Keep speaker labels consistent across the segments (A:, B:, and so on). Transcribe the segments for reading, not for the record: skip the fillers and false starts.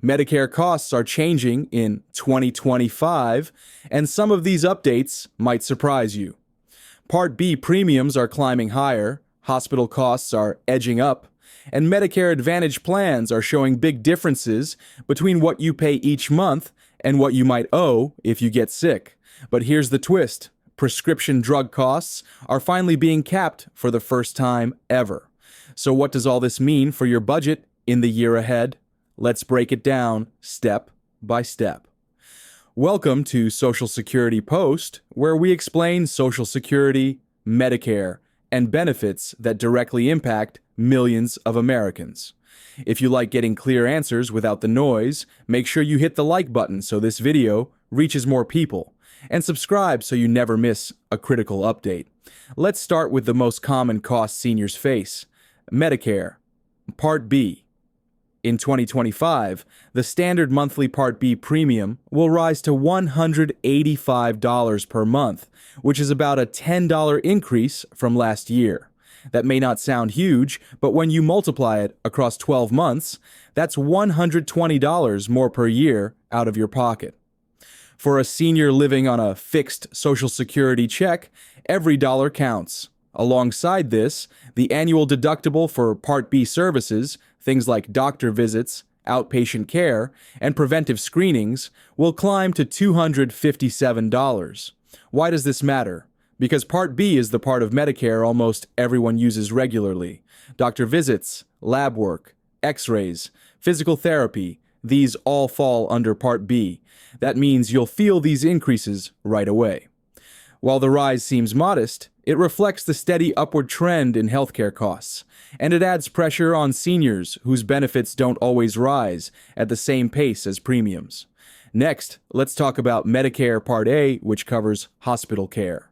A: Medicare costs are changing in 2025, and some of these updates might surprise you. Part B premiums are climbing higher, hospital costs are edging up, and Medicare Advantage plans are showing big differences between what you pay each month and what you might owe if you get sick. But here's the twist. Prescription drug costs are finally being capped for the first time ever. So what does all this mean for your budget in the year ahead? Let's break it down step by step. Welcome to Social Security Post, where we explain Social Security, Medicare, and benefits that directly impact millions of Americans. If you like getting clear answers without the noise, make sure you hit the like button so this video reaches more people, and subscribe so you never miss a critical update. Let's start with the most common cost seniors face: Medicare Part B. In 2025, the standard monthly Part B premium will rise to $185 per month, which is about a $10 increase from last year. That may not sound huge, but when you multiply it across 12 months, that's $120 more per year out of your pocket. For a senior living on a fixed Social Security check, every dollar counts. Alongside this, the annual deductible for Part B services, things like doctor visits, outpatient care, and preventive screenings, will climb to $257. Why does this matter? Because Part B is the part of Medicare almost everyone uses regularly. Doctor visits, lab work, x-rays, physical therapy, these all fall under Part B. That means you'll feel these increases right away. While the rise seems modest, it reflects the steady upward trend in healthcare costs, and it adds pressure on seniors whose benefits don't always rise at the same pace as premiums. Next, let's talk about Medicare Part A, which covers hospital care.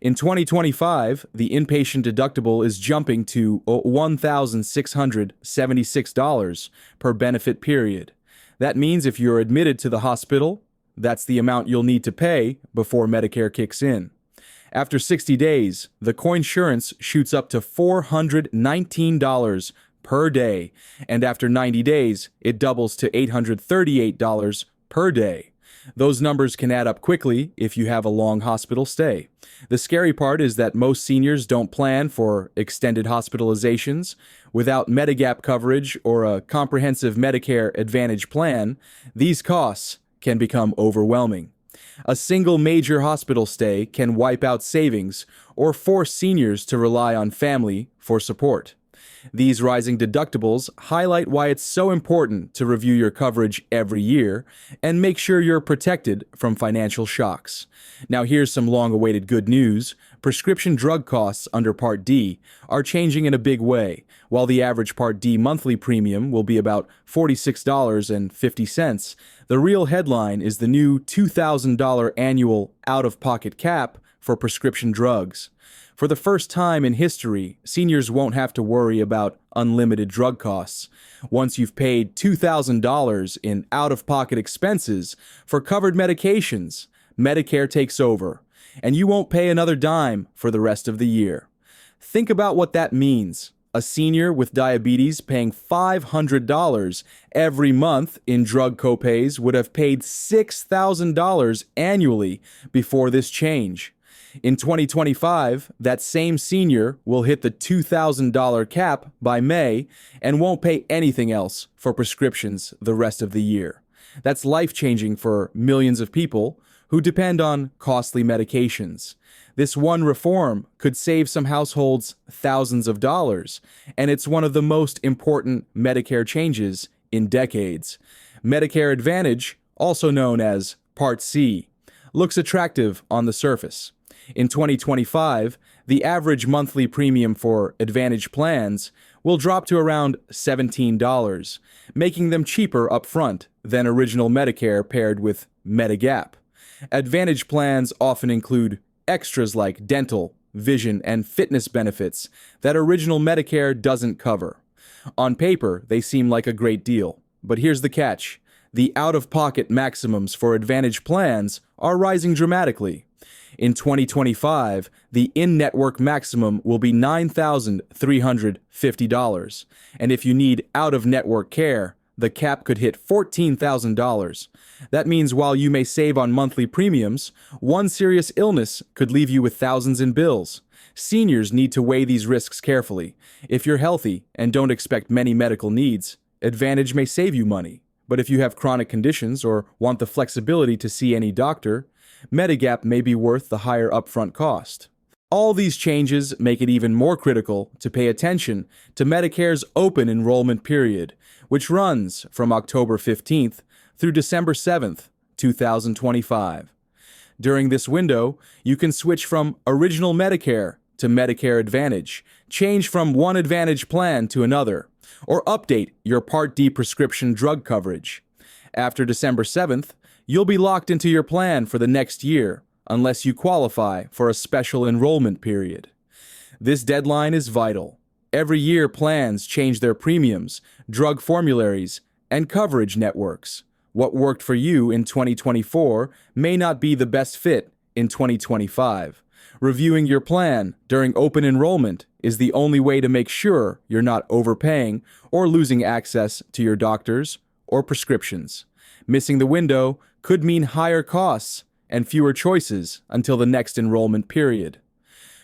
A: In 2025, the inpatient deductible is jumping to $1,676 per benefit period. That means if you're admitted to the hospital, that's the amount you'll need to pay before Medicare kicks in. After 60 days, the coinsurance shoots up to $419 per day, and after 90 days, it doubles to $838 per day. Those numbers can add up quickly if you have a long hospital stay. The scary part is that most seniors don't plan for extended hospitalizations. Without Medigap coverage or a comprehensive Medicare Advantage plan, these costs can become overwhelming. A single major hospital stay can wipe out savings or force seniors to rely on family for support. These rising deductibles highlight why it's so important to review your coverage every year and make sure you're protected from financial shocks. Now here's some long-awaited good news. Prescription drug costs under Part D are changing in a big way. While the average Part D monthly premium will be about $46.50, the real headline is the new $2,000 annual out-of-pocket cap for prescription drugs. For the first time in history, seniors won't have to worry about unlimited drug costs. Once you've paid $2,000 in out-of-pocket expenses for covered medications, Medicare takes over, and you won't pay another dime for the rest of the year. Think about what that means. A senior with diabetes paying $500 every month in drug copays would have paid $6,000 annually before this change. In 2025, that same senior will hit the $2,000 cap by May and won't pay anything else for prescriptions the rest of the year. That's life-changing for millions of people who depend on costly medications. This one reform could save some households thousands of dollars, and it's one of the most important Medicare changes in decades. Medicare Advantage, also known as Part C, looks attractive on the surface. In 2025, the average monthly premium for Advantage plans will drop to around $17, making them cheaper upfront than Original Medicare paired with Medigap. Advantage plans often include extras like dental, vision, and fitness benefits that Original Medicare doesn't cover. On paper, they seem like a great deal, but here's the catch. The out-of-pocket maximums for Advantage plans are rising dramatically. In 2025, the in-network maximum will be $9,350, and if you need out-of-network care, the cap could hit $14,000. That means while you may save on monthly premiums, one serious illness could leave you with thousands in bills. Seniors need to weigh these risks carefully. If you're healthy and don't expect many medical needs, Advantage may save you money. But if you have chronic conditions or want the flexibility to see any doctor, Medigap may be worth the higher upfront cost. All these changes make it even more critical to pay attention to Medicare's open enrollment period, which runs from October 15th through December 7th, 2025. During this window, you can switch from Original Medicare to Medicare Advantage, change from one Advantage plan to another, or update your Part D prescription drug coverage. After December 7th, you'll be locked into your plan for the next year, unless you qualify for a special enrollment period. This deadline is vital. Every year, plans change their premiums, drug formularies, and coverage networks. What worked for you in 2024 may not be the best fit in 2025. Reviewing your plan during open enrollment is the only way to make sure you're not overpaying or losing access to your doctors or prescriptions. Missing the window could mean higher costs and fewer choices until the next enrollment period.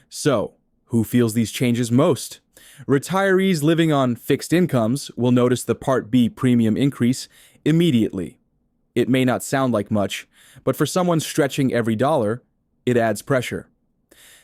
A: So, who feels these changes most? Retirees living on fixed incomes will notice the Part B premium increase immediately. It may not sound like much, but for someone stretching every dollar, it adds pressure.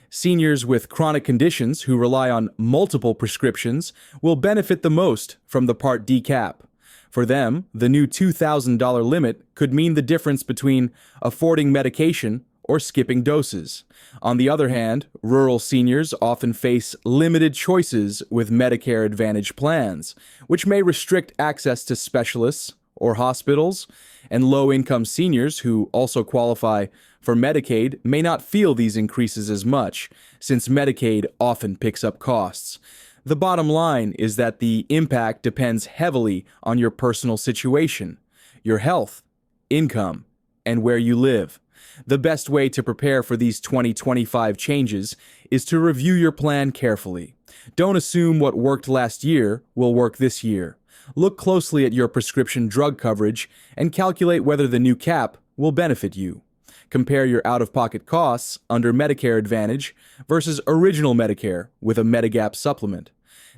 A: Seniors with chronic conditions who rely on multiple prescriptions will benefit the most from the Part D cap. For them, the new $2,000 limit could mean the difference between affording medication or skipping doses. On the other hand, rural seniors often face limited choices with Medicare Advantage plans, which may restrict access to specialists or hospitals, and low-income seniors who also qualify for Medicaid may not feel these increases as much, since Medicaid often picks up costs. The bottom line is that the impact depends heavily on your personal situation, your health, income, and where you live. The best way to prepare for these 2025 changes is to review your plan carefully. Don't assume what worked last year will work this year. Look closely at your prescription drug coverage and calculate whether the new cap will benefit you. Compare your out-of-pocket costs under Medicare Advantage versus Original Medicare with a Medigap supplement.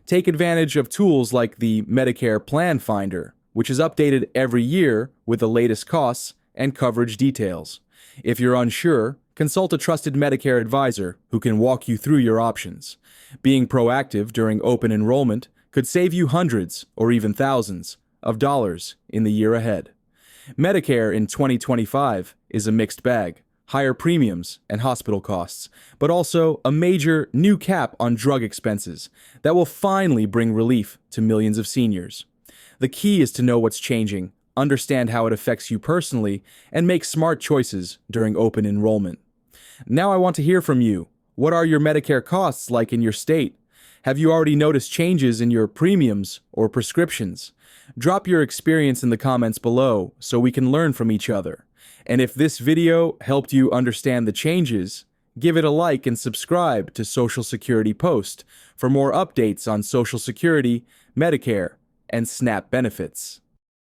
A: Take advantage of tools like the Medicare Plan Finder, which is updated every year with the latest costs and coverage details. If you're unsure, consult a trusted Medicare advisor who can walk you through your options. Being proactive during open enrollment could save you hundreds or even thousands of dollars in the year ahead. Medicare in 2025 is a mixed bag, higher premiums and hospital costs, but also a major new cap on drug expenses that will finally bring relief to millions of seniors. The key is to know what's changing, understand how it affects you personally, and make smart choices during open enrollment. Now I want to hear from you. What are your Medicare costs like in your state? Have you already noticed changes in your premiums or prescriptions? Drop your experience in the comments below so we can learn from each other. And if this video helped you understand the changes, give it a like and subscribe to Social Security Post for more updates on Social Security, Medicare, and SNAP benefits.